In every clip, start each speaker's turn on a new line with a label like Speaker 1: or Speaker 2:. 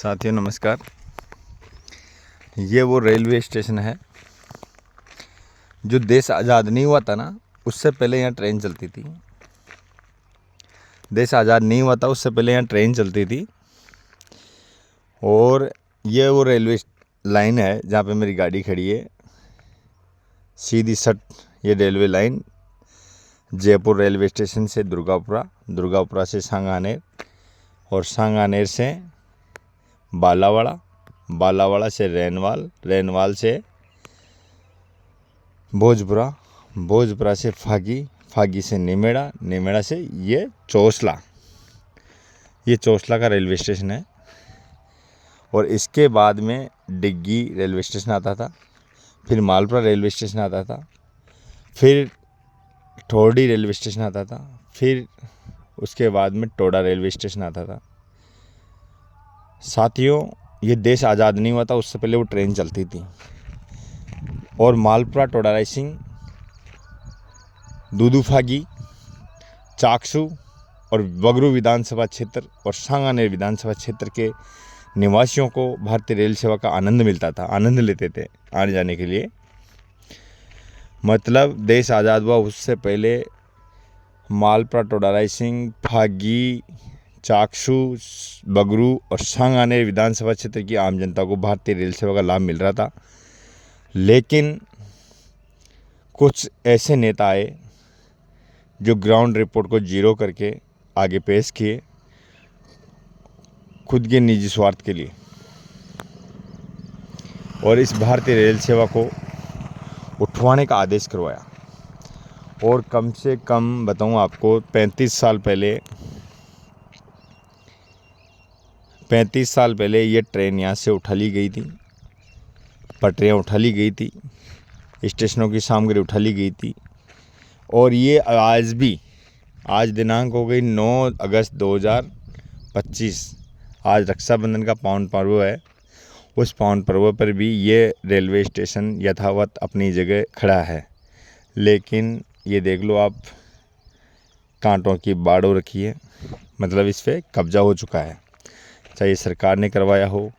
Speaker 1: साथियों नमस्कार। ये वो रेलवे स्टेशन है जो देश आज़ाद नहीं हुआ था ना, उससे पहले यहाँ ट्रेन चलती थी। देश आज़ाद नहीं हुआ था उससे पहले यहाँ ट्रेन चलती थी। और ये वो रेलवे लाइन है जहाँ पे मेरी गाड़ी खड़ी है। सीधी सट ये railway line Jaipur railway station से दुर्गापुरा, दुर्गापुरा से सांगानेर और सांगानेर से बालावाड़ा, बालावाड़ा से रेनवाल, रेनवाल से भोजपुरा, भोजपुरा से फागी, फागी से निमेड़ा, निमेड़ा से ये चोसला। ये चोसला का रेलवे स्टेशन है। और इसके बाद में डिग्गी रेलवे स्टेशन आता था, फिर मालपुरा रेलवे स्टेशन आता था, फिर ठोडी रेलवे स्टेशन आता था, फिर उसके बाद में टोडा रेलवे स्टेशन आता था। साथियों, ये देश आज़ाद नहीं हुआ था उससे पहले वो ट्रेन चलती थी। और मालपुरा, टोडा रायसिंग, दूदूफागी, चाकसू और बगरू विधानसभा क्षेत्र और सांगानेर विधानसभा क्षेत्र के निवासियों को भारतीय रेल सेवा का आनंद मिलता था, आनंद लेते थे आने जाने के लिए। मतलब देश आज़ाद हुआ उससे पहले मालपुरा, टोडा रायसिंग, फागी, चाकसू, बगरू और सांगानेर विधानसभा क्षेत्र की आम जनता को भारतीय रेल सेवा का लाभ मिल रहा था। लेकिन कुछ ऐसे नेता आए जो ग्राउंड रिपोर्ट को जीरो करके आगे पेश किए खुद के निजी स्वार्थ के लिए, और इस भारतीय रेल सेवा को उठवाने का आदेश करवाया। और कम से कम बताऊं आपको, 35 साल पहले ये ट्रेन यहाँ से उठा ली गई थी, पटरियाँ उठा ली गई थी, स्टेशनों की सामग्री उठा ली गई थी। और ये आज भी, आज दिनांक हो गई 9 अगस्त 2025, आज रक्षाबंधन का पावन पर्व है। उस पावन पर्व पर भी ये रेलवे स्टेशन यथावत अपनी जगह खड़ा है। लेकिन ये देख लो आप, कांटों की बाड़ हो रखी है। मतलब इस पर कब्जा हो चुका है, चाहे सरकार ने करवाया हो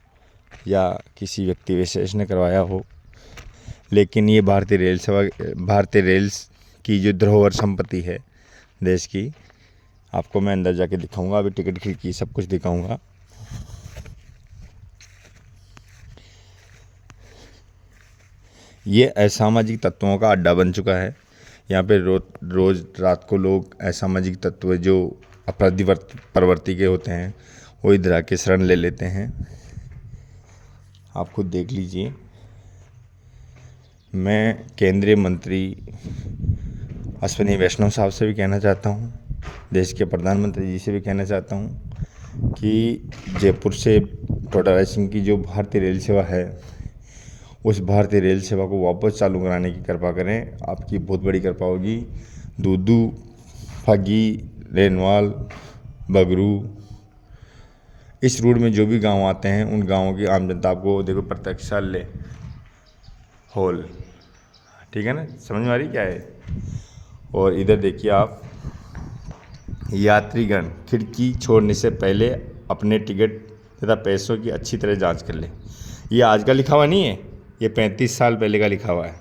Speaker 1: या किसी व्यक्ति विशेष ने करवाया हो। लेकिन ये भारतीय रेल की जो धरोहर संपत्ति है देश की, आपको मैं अंदर जाके दिखाऊंगा। अभी टिकट खिड़की सब कुछ दिखाऊंगा। ये असामाजिक तत्वों का अड्डा बन चुका है। यहाँ पे रोज़ रात को लोग असामाजिक तत्व जो अपराधी प्रवृत्ति के होते हैं वो इधर आके शरण ले लेते हैं। आप खुद देख लीजिए। मैं केंद्रीय मंत्री अश्विनी वैष्णव साहब से भी कहना चाहता हूँ, देश के प्रधानमंत्री जी से भी कहना चाहता हूँ कि जयपुर से टोडा रायसिंग की जो भारतीय रेल सेवा है, उस भारतीय रेल सेवा को वापस चालू कराने की कृपा करें। आपकी बहुत बड़ी कृपा होगी। दूदू, फागी, रेनवाल, बगरू, इस रूट में जो भी गांव आते हैं उन गांवों की आम जनता आपको देखो प्रतीक्षालय हॉल, ठीक है ना, समझ में आ रही क्या है। और इधर देखिए आप, यात्रीगण खिड़की छोड़ने से पहले अपने टिकट तथा पैसों की अच्छी तरह जांच कर ले। ये आज का लिखा हुआ नहीं है, ये 35 साल पहले का लिखा हुआ है।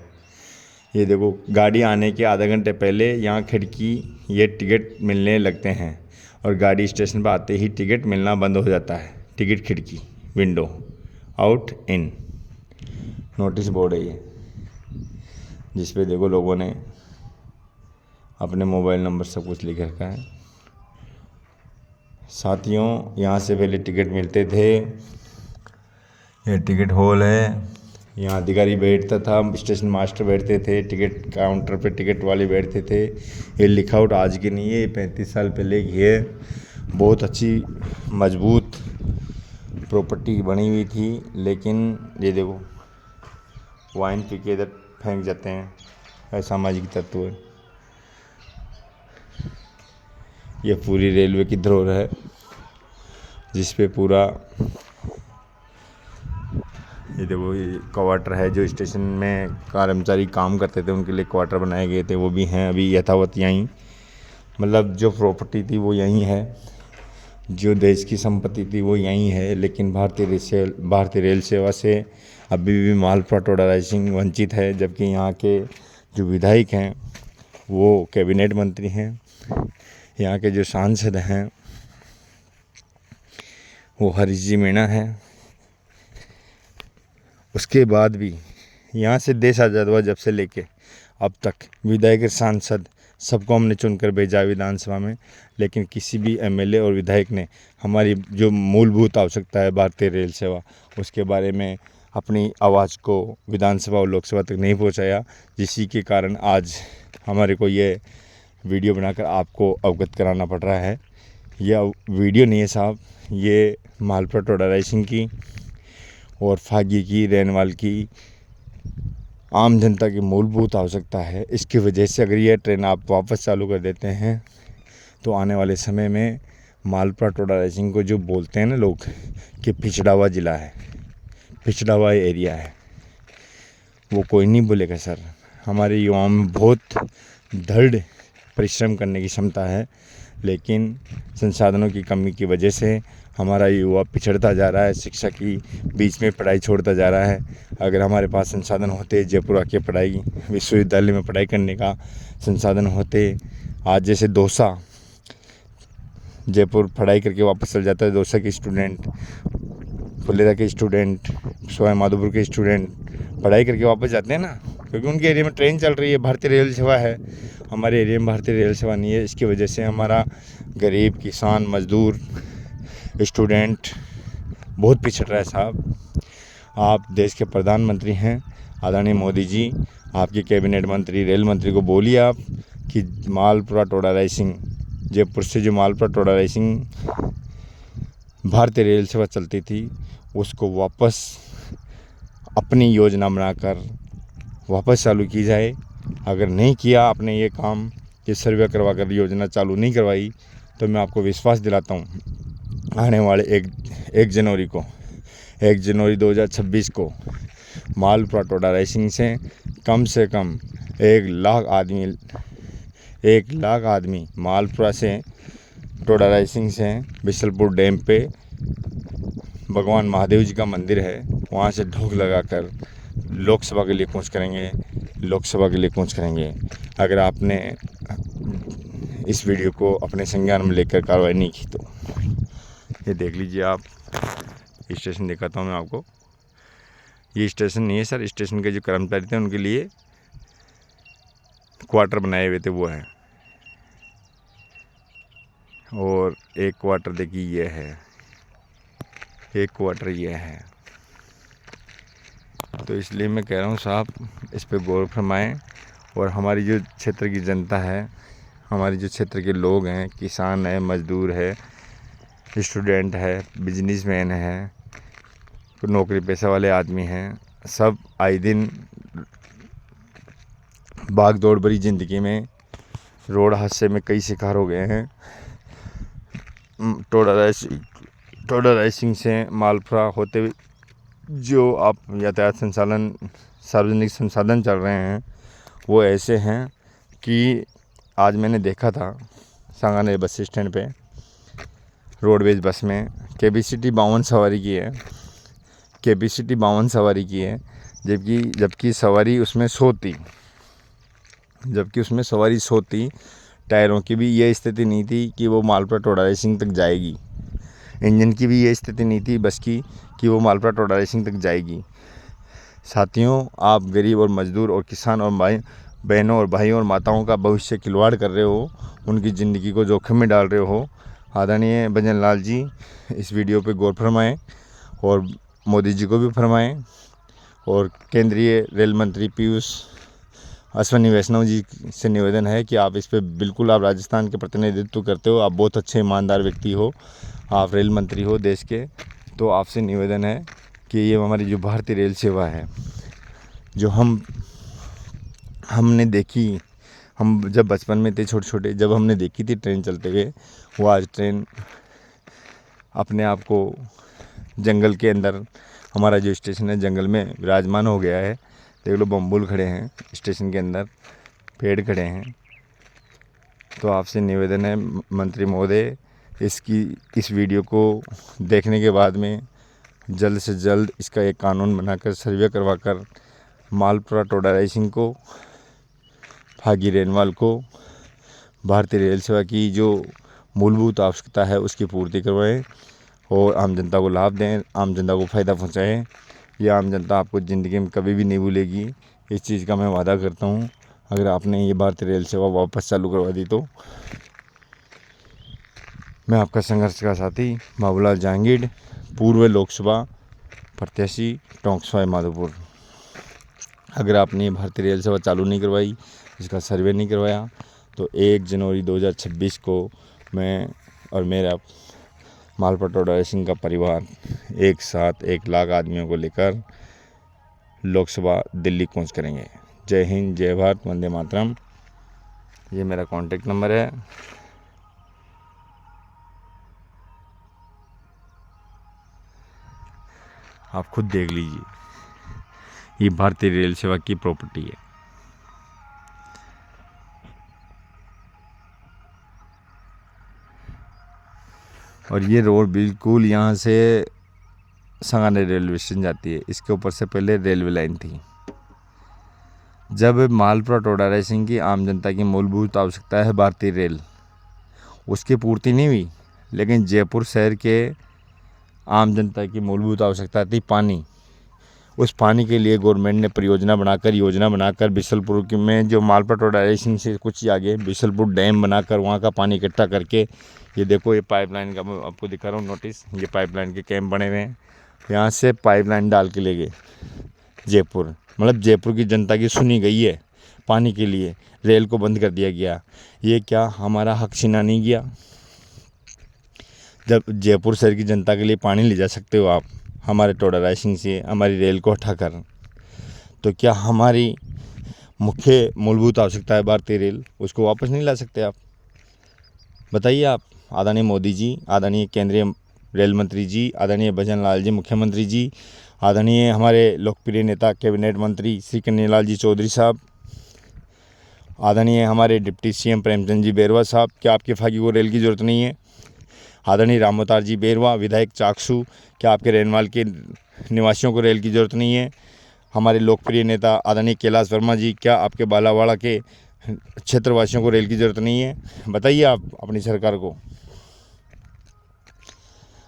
Speaker 1: ये देखो, गाड़ी आने के आधा घंटे पहले यहाँ खिड़की ये टिकट मिलने लगते हैं और गाड़ी स्टेशन पर आते ही टिकट मिलना बंद हो जाता है। टिकट खिड़की, window, out in, notice board है ये, जिस पे देखो लोगों ने अपने मोबाइल नंबर सब कुछ लिख रखा है। साथियों, यहाँ से पहले टिकट मिलते थे। ये टिकट हॉल है, यहाँ अधिकारी बैठता था, स्टेशन मास्टर बैठते थे, टिकट काउंटर पे टिकट वाले बैठते थे। ये लिखावट आज की नहीं है, ये 35 साल पहले की है। बहुत अच्छी मजबूत प्रॉपर्टी बनी हुई थी। लेकिन ये देखो, वाइन पी के इधर फेंक जाते हैं असामाजिक तत्व। ये पूरी रेलवे की धरोहर है जिस पे पूरा, ये देखो, ये क्वार्टर है जो स्टेशन में कर्मचारी काम करते थे उनके लिए क्वार्टर बनाए गए थे, वो भी हैं अभी यथावत यहीं। मतलब जो प्रॉपर्टी थी वो यहीं है। जो देश की संपत्ति थी वो यहीं है, लेकिन भारतीय रेल सेवा से अभी भी मालपुरा टोडा राइसिंग वंचित है। जबकि यहाँ के जो विधायक हैं वो कैबिनेट मंत्री हैं, यहाँ के जो सांसद हैं वो हरीश जी मीणा हैं। उसके बाद भी यहाँ से देश आज़ाद हुआ जब से लेके अब तक विधायक सांसद सबको हमने चुनकर भेजा विधानसभा में, लेकिन किसी भी एमएलए और विधायक ने हमारी जो मूलभूत आवश्यकता है भारतीय रेल सेवा, उसके बारे में अपनी आवाज़ को विधानसभा और लोकसभा तक नहीं पहुंचाया, जिसी के कारण आज हमारे को ये वीडियो बनाकर आपको अवगत कराना पड़ रहा है। यह वीडियो नहीं है साहब, ये मालपुरा टोडा राइसिंग की और फागी की, रेनवाल की, आम जनता की मूलभूत आवश्यकता है। इसकी वजह से अगर ये ट्रेन आप वापस चालू कर देते हैं तो आने वाले समय में मालपुरा टोडा राइसिंग को जो बोलते हैं ना लोग कि पिछड़ा हुआ ज़िला है, पिछड़ा हुआ एरिया है, वो कोई नहीं बोलेगा सर। हमारे युवाओं में बहुत दृढ़ परिश्रम करने की क्षमता है, लेकिन संसाधनों की कमी की वजह से हमारा युवा पिछड़ता जा रहा है, शिक्षा की बीच में पढ़ाई छोड़ता जा रहा है। अगर हमारे पास संसाधन होते, जयपुर आके पढ़ाई, विश्वविद्यालय में पढ़ाई करने का संसाधन होते, आज जैसे दौसा जयपुर पढ़ाई करके वापस चल जाता है, दौसा के स्टूडेंट, फुलेरा के स्टूडेंट, सवाई माधोपुर के स्टूडेंट पढ़ाई करके वापस जाते हैं ना, क्योंकि उनके एरिया में ट्रेन चल रही है, भारतीय रेल सेवा है। हमारे एरिया में भारतीय रेल सेवा नहीं है। इसकी वजह से हमारा गरीब, किसान, मजदूर, स्टूडेंट बहुत पिछड़ रहा है साहब। आप देश के प्रधानमंत्री हैं आदरणीय मोदी जी, आपके कैबिनेट मंत्री, रेल मंत्री को बोलिए आप कि मालपुरा टोडा राइसिंग, जयपुर से जो मालपुरा टोडा राइसिंग भारतीय रेल सेवा चलती थी उसको वापस अपनी योजना बनाकर वापस चालू की जाए। अगर नहीं किया आपने ये काम, ये सर्वे करवा कर योजना चालू नहीं करवाई, तो मैं आपको विश्वास दिलाता हूँ आने वाले एक जनवरी 2026 को मालपुरा टोडा राइसिंग से कम 1 लाख आदमी मालपुरा से टोडा राइसिंग से बिशलपुर डैम पे भगवान महादेव जी का मंदिर है, वहाँ से ढोक लगाकर लोकसभा के लिए कूच करेंगे। अगर आपने इस वीडियो को अपने संज्ञान में लेकर कार्रवाई नहीं की तो ये देख लीजिए आप। स्टेशन दिखाता हूँ मैं आपको। ये स्टेशन नहीं है सर, स्टेशन के जो कर्मचारी थे उनके लिए क्वार्टर बनाए हुए थे वो है, और एक क्वार्टर देखिए ये है, एक क्वार्टर ये है। तो इसलिए मैं कह रहा हूँ साहब, इस पे गौर फरमाएं। और हमारी जो क्षेत्र की जनता है, हमारी जो क्षेत्र के लोग हैं, किसान है, मजदूर है, स्टूडेंट है, बिजनेसमैन है, नौकरी पेशा वाले आदमी हैं, सब आए दिन भाग दौड़ भरी ज़िंदगी में रोड हादसे में कई शिकार हो गए हैं। टोडा राइसिंग से मालपुरा होते हुए जो आप यातायात सार्वजनिक संसाधन चल रहे हैं वो ऐसे हैं कि आज मैंने देखा था सांगानेर बस स्टैंड पे रोडवेज बस में कैपेसिटी 52 सवारी की है, जबकि सवारी उसमें 100 थी। टायरों की भी ये स्थिति नहीं थी कि वो मालपुरा टोडा राइसिंग तक जाएगी, इंजन की भी ये स्थिति नहीं थी बस की कि वो मालपुरा टोडा राइसिंग तक जाएगी। साथियों, आप गरीब और मजदूर और किसान और बहनों और भाइयों और माताओं का भविष्य खिलवाड़ कर रहे हो, उनकी ज़िंदगी को जोखिम में डाल रहे हो। आदरणीय भजन लाल जी, इस वीडियो पे गौर फरमाएं और मोदी जी को भी फरमाएं, और केंद्रीय रेल मंत्री पीयूष अश्विनी वैष्णव जी से निवेदन है कि आप इस पे बिल्कुल, आप राजस्थान के प्रतिनिधित्व करते हो, आप बहुत अच्छे ईमानदार व्यक्ति हो, आप रेल मंत्री हो देश के, तो आपसे निवेदन है कि ये हमारी जो भारतीय रेल सेवा है, जो हमने देखी, हम जब बचपन में थे छोटे, जब हमने देखी थी ट्रेन चलते हुए, वो आज ट्रेन अपने आप को जंगल के अंदर, हमारा जो स्टेशन है जंगल में विराजमान हो गया है। देख लो, बम्बुल खड़े हैं स्टेशन के अंदर, पेड़ खड़े हैं। तो आपसे निवेदन है मंत्री महोदय इस वीडियो को देखने के बाद में जल्द से जल्द इसका एक कानून बनाकर सर्वे करवाकर मालपुरा टोडा राइसिंग को, फागी रेनवाल को भारतीय रेल सेवा की जो मूलभूत आवश्यकता है उसकी पूर्ति करवाएं और आम जनता को लाभ दें, आम जनता को फ़ायदा पहुंचाएं। ये आम जनता आपको ज़िंदगी में कभी भी नहीं भूलेगी, इस चीज़ का मैं वादा करता हूं। अगर आपने ये भारतीय रेल सेवा वापस चालू करवा दी तो मैं आपका संघर्ष का साथी बाबूलाल जहांगीर, पूर्व लोकसभा प्रत्याशी टोंक सवाई माधोपुर। अगर आपने भारतीय रेल सेवा चालू नहीं करवाई, इसका सर्वे नहीं करवाया, तो 1 जनवरी 2026 को मैं और मेरा मालपुरा टोडा राइसिंग का परिवार एक साथ 1 लाख आदमियों को लेकर लोकसभा दिल्ली कूच करेंगे। जय हिंद, जय भारत, वंदे मातरम। ये मेरा कॉन्टेक्ट नंबर है। आप खुद देख लीजिए, ये भारतीय रेल सेवा की प्रॉपर्टी है। और ये रोड बिल्कुल यहाँ से संगानेर रेलवे स्टेशन जाती है। इसके ऊपर से पहले रेलवे लाइन थी। जब मालपुरा टोडा राइसिंग की आम जनता की मूलभूत आवश्यकता है भारतीय रेल, उसकी पूर्ति नहीं हुई, लेकिन जयपुर शहर के आम जनता की मूलभूत आवश्यकता थी पानी। उस पानी के लिए गवर्नमेंट ने योजना बनाकर बिशलपुर में जो मालपुरा टोडा राइसिंग से कुछ ही आगे बिशलपुर डैम बनाकर वहाँ का पानी इकट्ठा करके, ये देखो ये पाइपलाइन का मैं आपको दिखा रहा हूँ नोटिस, ये पाइपलाइन के कैंप बने हुए हैं। यहाँ से पाइपलाइन डाल के ले गए जयपुर, मतलब जयपुर की जनता की सुनी गई है पानी के लिए, रेल को बंद कर दिया गया। ये क्या हमारा हक छीना नहीं गया? जब जयपुर शहर की जनता के लिए पानी ले जा सकते हो आप हमारे टोडा राइसिंग से, हमारी रेल को हटाकर, तो क्या हमारी मुख्य मूलभूत आवश्यकता है भारतीय रेल, उसको वापस नहीं ला सकते आप? बताइए आप। आदरणीय मोदी जी, आदरणीय केंद्रीय रेल मंत्री जी, आदरणीय भजन लाल जी मुख्यमंत्री जी, आदरणीय हमारे लोकप्रिय नेता कैबिनेट मंत्री श्री कन्हैयालाल जी चौधरी साहब, आदरणीय हमारे डिप्टी सीएम प्रेमचंद जी बैरवा साहब, क्या आपके फागी को रेल की ज़रूरत नहीं है? आदरणीय रामअवतार जी बैरवा, विधायक चाकसू, क्या आपके रेनवाल के निवासियों को रेल की ज़रूरत नहीं है? हमारे लोकप्रिय नेता आदरणीय कैलाश वर्मा जी, क्या आपके बालावाड़ा के क्षेत्रवासियों को रेल की ज़रूरत नहीं है? बताइए आप अपनी सरकार को।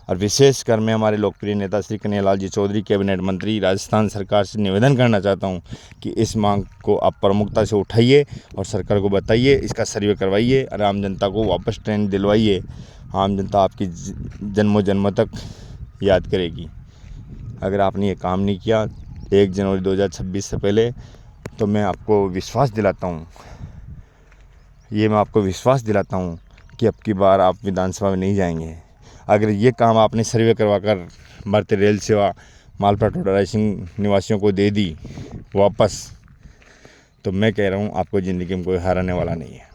Speaker 1: और विशेषकर मैं हमारे लोकप्रिय नेता श्री कन्हैयालाल जी चौधरी, कैबिनेट मंत्री, राजस्थान सरकार से निवेदन करना चाहता हूं कि इस मांग को आप प्रमुखता से उठाइए और सरकार को बताइए, इसका सर्वे करवाइए और आम जनता को वापस ट्रेन दिलवाइए। आम जनता आपकी जन्मों जन्मों तक याद करेगी। अगर आपने ये काम नहीं किया 1 जनवरी 2026 से पहले, तो मैं आपको विश्वास दिलाता हूँ कि अब की बार आप विधानसभा में नहीं जाएंगे। अगर ये काम आपने सर्वे करवाकर भारतीय रेल सेवा मालपुरा टोडा राइसिंग निवासियों को दे दी वापस, तो मैं कह रहा हूँ आपको ज़िंदगी में कोई हराने वाला नहीं है।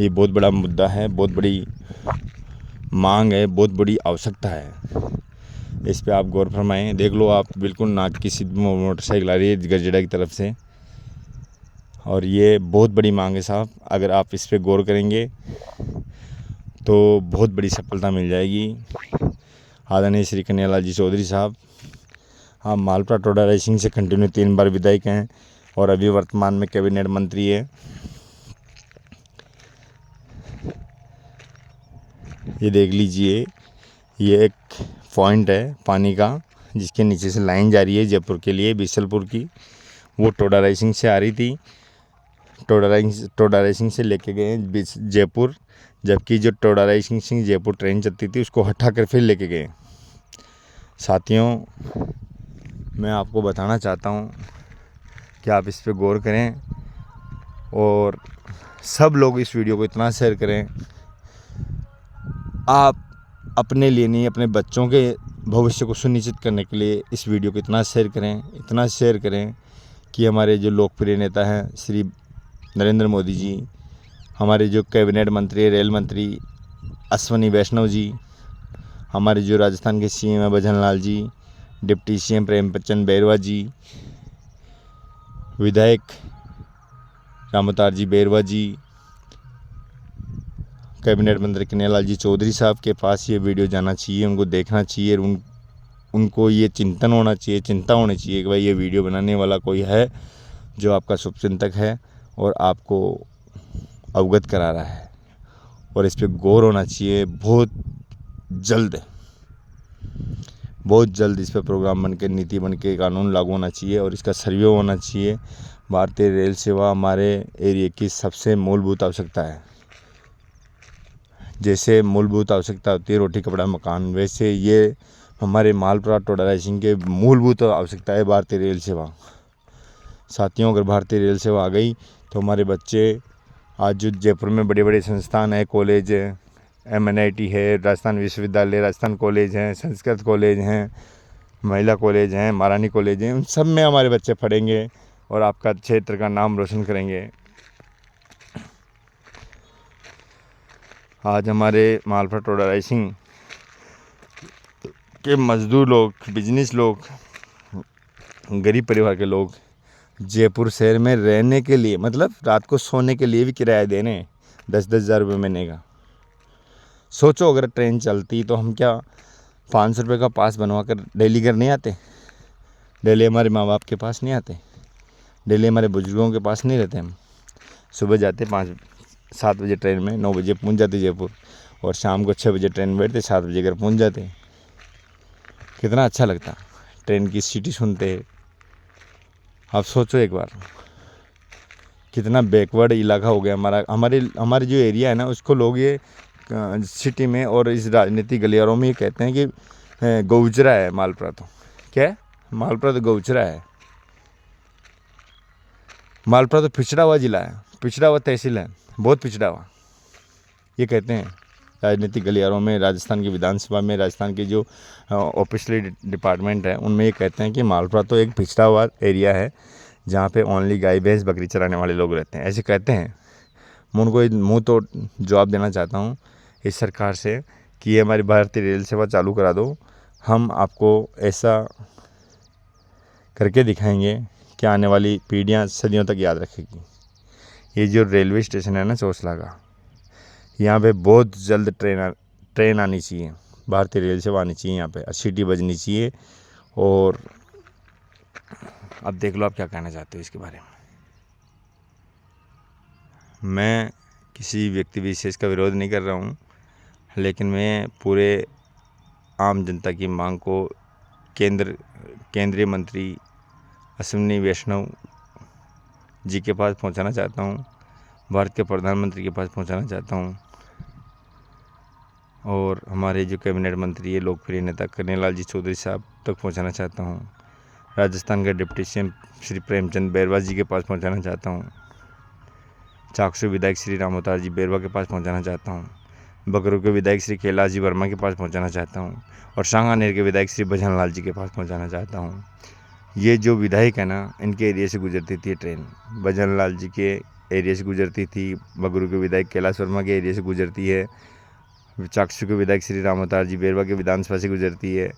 Speaker 1: ये बहुत बड़ा मुद्दा है, बहुत बड़ी मांग है, बहुत बड़ी आवश्यकता है। इस पे आप गौर फरमाएं। देख लो आप, बिल्कुल नाक की सीधी मोटरसाइकिल आ रही है गरजेड़ा की तरफ से, और ये बहुत बड़ी मांग है साहब। अगर आप इस पे गौर करेंगे तो बहुत बड़ी सफलता मिल जाएगी। आदरणीय श्री कन्हैयालाल जी चौधरी साहब, हाँ, मालपुरा टोडा राइसिंग से कंटिन्यू 3 बार विधायक हैं और अभी वर्तमान में कैबिनेट मंत्री है। ये देख लीजिए, ये एक पॉइंट है पानी का जिसके नीचे से लाइन जा रही है जयपुर के लिए, बिशलपुर की। वो टोडा राइसिंग से आ रही थी, टोडा राइसिंग से लेके गए जयपुर, जबकि जो टोडा राइसिंग से जयपुर ट्रेन चलती थी उसको हटा कर फिर लेके गए। साथियों, मैं आपको बताना चाहता हूँ कि आप इस पे गौर करें और सब लोग इस वीडियो को इतना शेयर करें। आप अपने लिए नहीं, अपने बच्चों के भविष्य को सुनिश्चित करने के लिए इस वीडियो को इतना शेयर करें कि हमारे जो लोकप्रिय नेता हैं श्री नरेंद्र मोदी जी, हमारे जो कैबिनेट मंत्री, रेल मंत्री अश्विनी वैष्णव जी, हमारे जो राजस्थान के सीएम हैं भजन लाल जी, डिप्टी सीएम प्रेमचंद बैरवा जी, विधायक रामअवतार जी बैरवा जी, कैबिनेट मंत्री कन्हैयालाल जी चौधरी साहब के पास ये वीडियो जाना चाहिए, उनको देखना चाहिए, उनको ये चिंतन होना चाहिए, चिंता होनी चाहिए कि भाई ये वीडियो बनाने वाला कोई है जो आपका शुभचिंतक है और आपको अवगत करा रहा है, और इस पर गौर होना चाहिए। बहुत जल्द इस पर प्रोग्राम बन के, नीति बन के, कानून लागू होना चाहिए और इसका सर्वे होना चाहिए। भारतीय रेल सेवा हमारे एरिया की सबसे मूलभूत आवश्यकता है। जैसे मूलभूत आवश्यकता होती है रोटी कपड़ा मकान, वैसे ये हमारे मालपुरा टोडा रायसिंह के मूलभूत आवश्यकता है भारतीय रेल सेवा। साथियों, अगर भारतीय रेल सेवा आ गई तो हमारे बच्चे, आज जो जयपुर में बड़े बड़े संस्थान है, कॉलेज है, MNIT है, राजस्थान विश्वविद्यालय, राजस्थान कॉलेज हैं, संस्कृत कॉलेज हैं, महिला कॉलेज हैं, महारानी कॉलेज हैं, उन सब में हमारे बच्चे पढ़ेंगे और आपका क्षेत्र का नाम रोशन करेंगे। आज हमारे मालपुरा टोडा रायसिंह के मजदूर लोग, बिजनेस लोग, गरीब परिवार के लोग जयपुर शहर में रहने के लिए, मतलब रात को सोने के लिए भी किराया दे रहे हैं 10-10 हज़ार रुपये महीने का। सोचो अगर ट्रेन चलती तो हम क्या 500 रुपये का पास बनवा कर दिल्ली घर नहीं आते? दिल्ली हमारे माँ बाप के पास नहीं आते, दिल्ली हमारे बुजुर्गों के पास नहीं रहते। हम सुबह जाते 5-7 बजे ट्रेन में, 9 बजे पहुँच जाते जयपुर, और शाम को 6 बजे ट्रेन में बैठते, 7 बजे घर पहुँच जाते। कितना अच्छा लगता ट्रेन की सीटी सुनते। आप सोचो एक बार, कितना बैकवर्ड इलाका हो गया हमारे जो एरिया है ना, उसको लोग ये सिटी में और इस राजनीतिक गलियारों में ये कहते हैं कि गौचरा है मालपुरा। तो क्या है मालपुरा? तो गौचरा है। मालपुरा तो पिछड़ा हुआ ज़िला है, पिछड़ा हुआ तहसील है, बहुत पिछड़ा हुआ, ये कहते हैं राजनीतिक गलियारों में। राजस्थान की विधानसभा में, राजस्थान के जो ऑफिशियली डिपार्टमेंट है, उनमें ये कहते हैं कि मालपुरा तो एक पिछड़ा हुआ एरिया है जहाँ पे ओनली गाय भैंस बकरी चराने वाले लोग रहते हैं, ऐसे कहते हैं। मैं उनको मुँह तो जवाब देना चाहता हूँ इस सरकार से कि ये हमारी भारतीय रेल सेवा चालू करा दो। हम आपको ऐसा करके दिखाएंगे कि आने वाली पीढ़ियाँ सदियों तक याद रखेगी। ये जो रेलवे स्टेशन है ना चौसला का, यहाँ पे बहुत जल्द ट्रेन आनी चाहिए, भारतीय रेल सेवा आनी चाहिए, यहाँ पे सीटी बजनी चाहिए। और अब देख लो आप क्या कहना चाहते हो इसके बारे में। मैं किसी व्यक्ति विशेष का विरोध नहीं कर रहा हूँ, लेकिन मैं पूरे आम जनता की मांग को केंद्रीय मंत्री अश्विनी वैष्णव जी के पास पहुँचाना चाहता हूँ, भारत के प्रधानमंत्री के पास पहुँचाना चाहता हूँ, और हमारे जो कैबिनेट मंत्री है, लोकप्रिय नेता कन्हैयालाल जी चौधरी साहब तक पहुँचाना चाहता हूँ, राजस्थान के डिप्टी CM श्री प्रेमचंद बैरवा जी के पास पहुँचाना चाहता हूँ, चाकसू विधायक श्री राम अवतार जी बैरवा के पास पहुँचाना चाहता हूँ, बगरू के विधायक श्री कैलाश जी वर्मा के पास पहुँचाना चाहता हूँ, और सांगानेर के विधायक श्री भजनलाल जी के पास पहुँचाना चाहता हूँ। ये जो विधायक है ना, इनके एरिया से गुजरती थी ट्रेन, भजनलाल जी के एरिया से गुजरती थी, बगरू के विधायक कैलाश वर्मा के एरिया से गुजरती है, चाकसू के विधायक श्री राम अवतार जी बैरवा के विधानसभा से गुजरती है,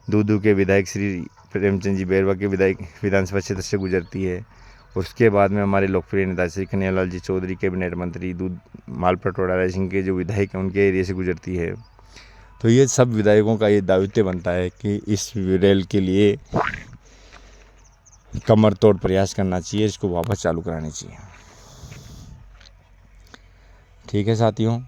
Speaker 1: दूदू के विधायक श्री प्रेमचंद जी बैरवा के विधानसभा क्षेत्र से गुजरती है। उसके बाद में हमारे लोकप्रिय नेता श्री कन्हैयालाल जी चौधरी कैबिनेट मंत्री मालपुरा टोडा रायसिंह के जो विधायक हैं, उनके एरिया से गुजरती है। तो ये सब विधायकों का ये दायित्व बनता है कि इस रेल के लिए कमर तोड़ प्रयास करना चाहिए, इसको वापस चालू करानी चाहिए। ठीक है साथियों,